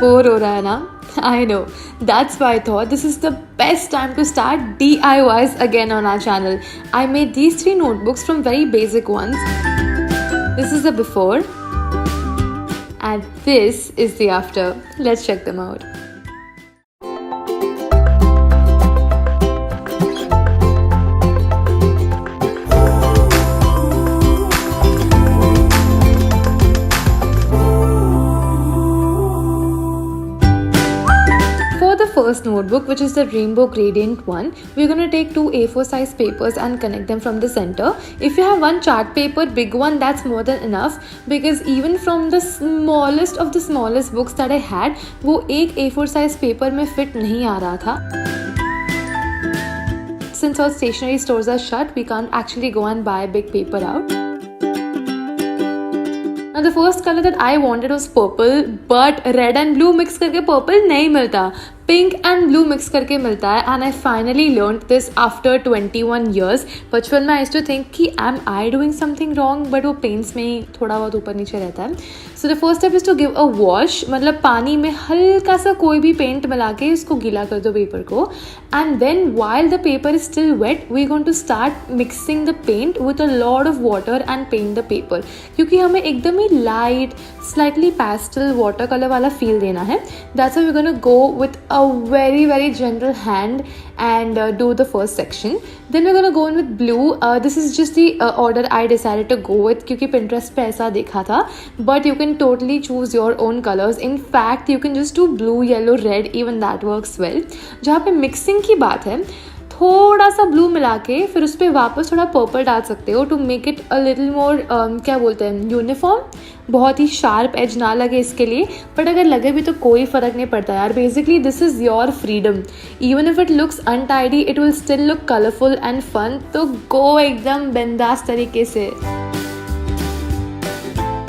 Bore हो रहा है ना? I know. That's why I thought this is the best time to start DIYs again on our channel. I made these 3 notebooks from very basic ones. This is the before and this is the after. Let's check them out. First notebook, which is the rainbow gradient one, we're going to take 2 A4 size papers and connect them from the center. If you have one chart paper, big one, that's more than enough, because even from the smallest of the smallest books that I had, वो एक A4 size paper में fit नहीं आ रहा था. Since all stationery stores are shut, we can't actually go and buy big paper out. Now the first color that I wanted was purple, but red and blue mix करके purple नहीं मिलता, pink and blue mix करके मिलता है. And I finally learn this after 21 years. बचपन में I used to think कि am I doing something wrong, but वो पेंट्स में ही थोड़ा बहुत ऊपर नीचे रहता है. So the first step is to give a wash, मतलब पानी में हल्का सा कोई भी पेंट मिला के उसको गीला कर दो पेपर को. And then while the paper is still wet, we going to start mixing the paint with a lot of water and paint the paper, क्योंकि हमें एकदम ही light slightly pastel water colour वाला फील देना है. That's why we gonna go with a very gentle hand and do the first section. Then we're gonna go in with blue. This is just the order I decided to go with क्योंकि Pinterest पे ऐसा देखा था, but you can totally choose your own colors. In fact, you can just do blue, yellow, red, even that works well. जहाँ पे mixing की बात है, थोड़ा सा ब्लू मिला के फिर उस पर वापस थोड़ा पर्पल डाल सकते हो to make it a little more क्या बोलते हैं, यूनिफॉर्म. बहुत ही शार्प एज ना लगे इसके लिए, बट अगर लगे भी तो कोई फ़र्क नहीं पड़ता यार. Basically this is your freedom. Even if it looks untidy, it will still look colourful and fun. तो गो एकदम बिंदास तरीके से.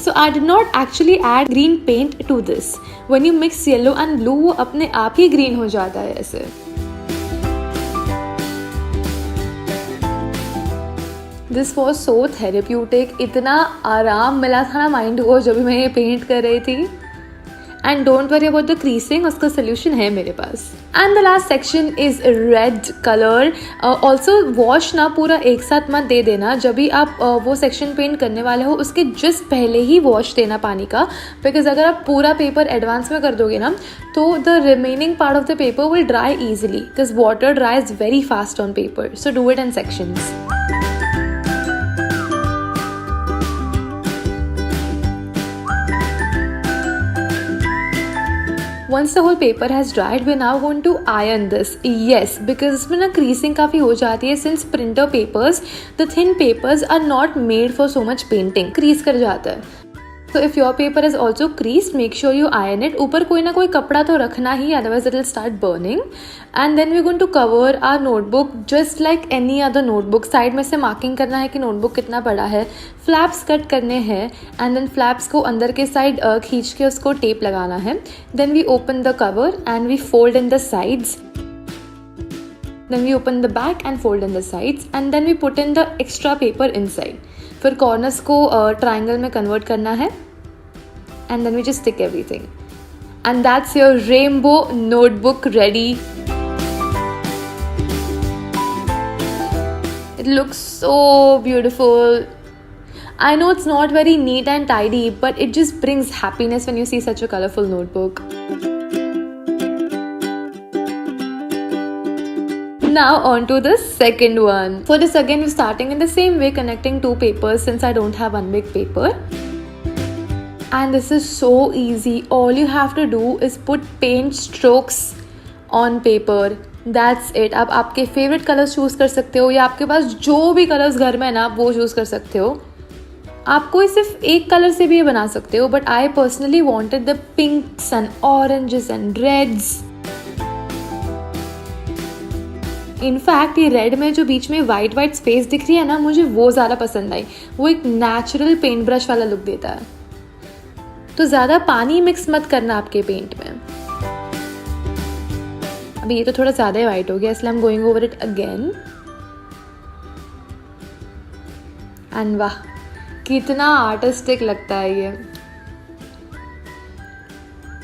So I did not actually add green paint to this. When you mix yellow and blue, वो अपने आप ही green हो जाता है ऐसे. This was so therapeutic. इतना आराम मिला था ना माइंड को जब भी मैं ये पेंट कर रही थी. And don't worry about the creasing, उसका सोल्यूशन है मेरे पास. And the last section is red colour. Also wash ना पूरा एक साथ मत दे देना. जब भी आप वो सेक्शन पेंट करने वाले हो उसके जस्ट पहले ही वॉश देना पानी का, बिकॉज अगर आप पूरा पेपर एडवांस में कर दोगे ना तो the remaining part of the paper will dry easily, because water ड्राइज very fast on paper. So do it in sections. Once the whole paper has dried, we're now going to iron this. Yes, because इसमें ना creasing काफ़ी हो जाती है. Since printer papers, the thin papers are not made for so much painting. Crease कर जाता है. So if your paper is also creased, make sure you iron it. ऊपर कोई ना कोई कपड़ा तो रखना ही, otherwise it will start burning. And then we're going to cover our notebook just like any other notebook. Side में से marking करना है कि नोटबुक कितना बड़ा है. फ्लैप्स कट करने हैं एंड देन फ्लैप्स को अंदर के साइड खींच के उसको टेप लगाना है. Then we open the cover and we fold in the sides. Then we open the back and fold in the sides, and then we put in the extra paper inside. फिर corners को triangle में convert करना है and then we just stick everything. And that's your rainbow notebook ready. It looks so beautiful. I know it's not very neat and tidy, but it just brings happiness when you see such a colorful notebook. Now on to the second one. For this again we're starting in the same way, connecting 2 papers since I don't have one big paper. And this is so easy. All you have to do is put paint strokes on paper. That's it. आप आपके favorite colors choose कर सकते हो, या आपके पास जो भी colors घर में है ना आप वो choose कर सकते हो. आप कोई सिर्फ एक कलर से भी ये बना सकते हो, but I personally wanted the pinks and oranges and reds. In fact ये रेड में जो बीच में वाइट स्पेस दिख रही है ना, मुझे वो ज़्यादा पसंद आई. वो एक नेचुरल पेंट ब्रश वाला लुक देता है. तो ज़्यादा पानी मिक्स मत करना आपके पेंट में. अभी ये तो थोड़ा ज़्यादा ही वाइट हो गया, इसलिए I am going over it again. And वाह कितना आर्टिस्टिक लगता है ये.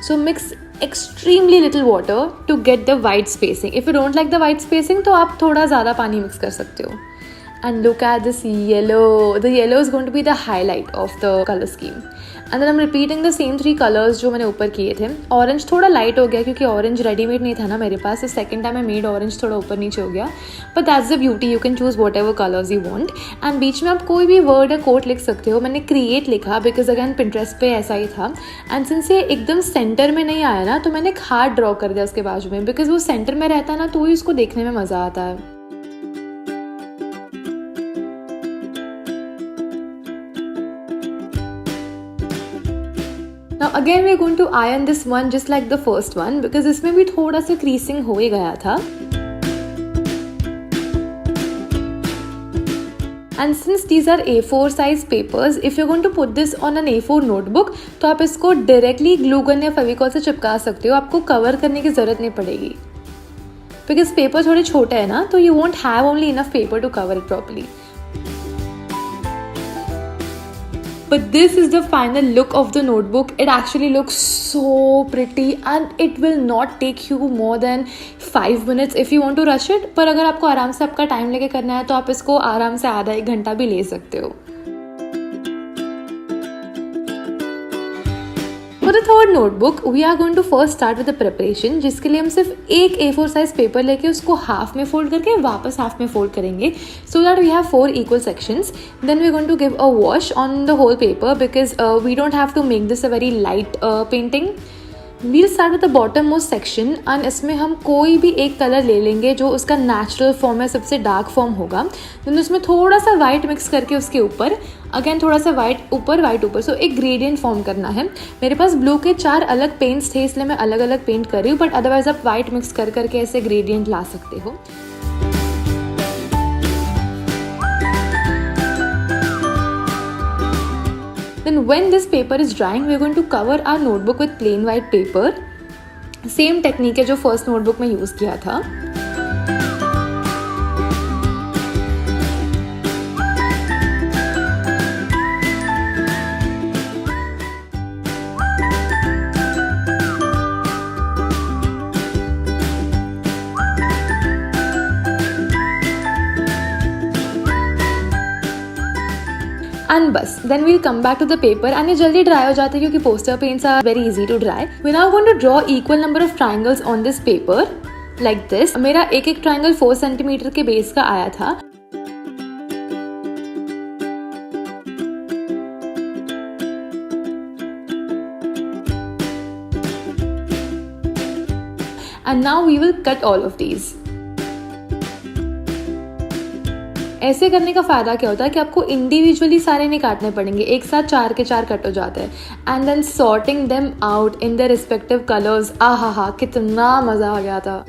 So mix extremely little water to get the white spacing. If you don't like the white spacing तो आप थोड़ा ज़्यादा पानी mix कर सकते हो. And look at this yellow. The yellow is going to be the highlight of the color scheme. And then I'm repeating the same 3 colors जो मैंने ऊपर किए थे. Orange थोड़ा light हो गया क्योंकि orange ready-made नहीं था ना मेरे पास, so second time I made orange थोड़ा ऊपर नीचे हो गया. But that's the beauty, you can choose whatever colors you want. And बीच में आप कोई भी word या quote लिख सकते हो. मैंने create लिखा because again Pinterest पे ऐसा ही था. And since ये एकदम center में नहीं आया ना, तो मैंने एक heart draw कर दिया उसके बाजू में, because वो center में रहता ना तो ही उसको देखने में मज़ा आता है. Now again we are going to iron this one just like the first one because इसमें भी थोड़ा सा creasing हो ही गया था. And since these are A4 size papers, if you're going to put this on an A4 notebook, तो आप इसको directly glue gun या फेविकॉल से चिपका सकते हो. आपको cover करने की ज़रूरत नहीं पड़ेगी. Because paper थोड़े छोटे हैं ना, तो you won't have only enough paper to cover it properly. But this is the final look of the notebook. It actually looks so pretty and it will not take you more than 5 minutes if you want to rush it. पर अगर आपको आराम से आपका time लेके करना है तो आप इसको आराम से आधा 1 घंटा भी ले सकते हो. For the third notebook, we are going to first start with the preparation, जिसके लिए हम सिर्फ एक A4 size paper लेके उसको half में fold करके वापस half में fold करेंगे, so that we have 4 equal sections. Then we are going to give a wash on the whole paper because we don't have to make this a very light painting. We'll start with the bottom most section and इसमें हम कोई भी एक colour ले लेंगे जो उसका natural form है, सबसे डार्क फॉर्म होगा. then उसमें थोड़ा सा वाइट मिक्स करके उसके ऊपर अगेन थोड़ा सा वाइट ऊपर, सो एक ग्रेडियंट फॉर्म करना है. मेरे पास ब्लू के 4 अलग पेंट्स थे इसलिए मैं अलग अलग पेंट कर रही हूँ, बट अदरवाइज आप वाइट मिक्स कर करके ऐसे ग्रेडियंट ला सकते हो. Then when this paper is drying, we are going to cover our notebook with plain white paper. Same technique है जो first notebook में use किया था. And बस then we'll come back to the paper and ये जल्दी dry हो जाता है क्योंकि poster paints are very easy to dry. We're now going to draw equal number of triangles on this paper like this. मेरा एक triangle 4 cm के base का आया था. And now we will cut all of these. ऐसे करने का फ़ायदा क्या होता है कि आपको इंडिविजुअली सारे नहीं काटने पड़ेंगे, एक साथ 4 के 4 कट हो जाते हैं. And then sorting them out in the respective colours. आहा कितना मज़ा आ गया था.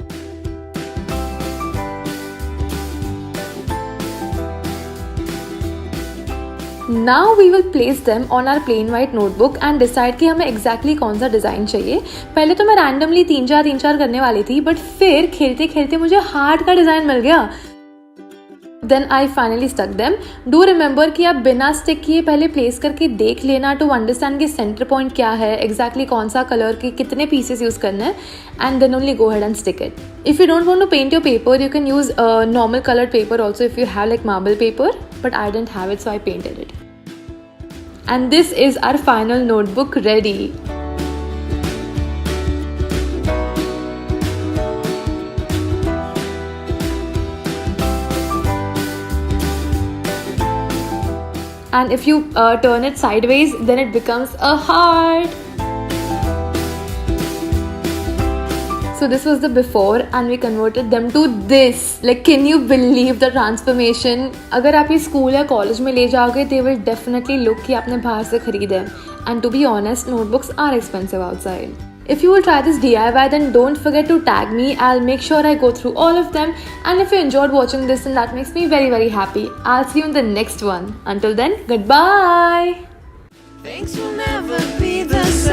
Now we will place them on our plain white notebook and decide कि हमें exactly कौन सा डिज़ाइन चाहिए. पहले तो मैं randomly 3-4 करने वाली थी, बट फिर खेलते खेलते मुझे हार्ट का डिज़ाइन मिल गया. Then I finally stuck them. Do remember कि आप बिना स्टिक किए पहले प्लेस करके देख लेना to understand कि सेंटर पॉइंट क्या है, exactly कौन सा कलर के कितने पीसेस यूज़ करना है, and then only go ahead and stick it. If you don't want to paint your paper, you can use normal colored paper also if you have like marble paper, but I didn't have it so I painted it. And this is our final notebook ready. And if you turn it sideways, then it becomes a heart. So this was the before and we converted them to this. Like, can you believe the transformation? अगर आप ये school या college में ले जाओगे, they will definitely look कि आपने बाहर से खरीदे. And to be honest, notebooks are expensive outside. If you will try this DIY, then don't forget to tag me. I'll make sure I go through all of them. And if you enjoyed watching this, then that makes me very, very happy. I'll see you in the next one. Until then, goodbye. Things will never be the same.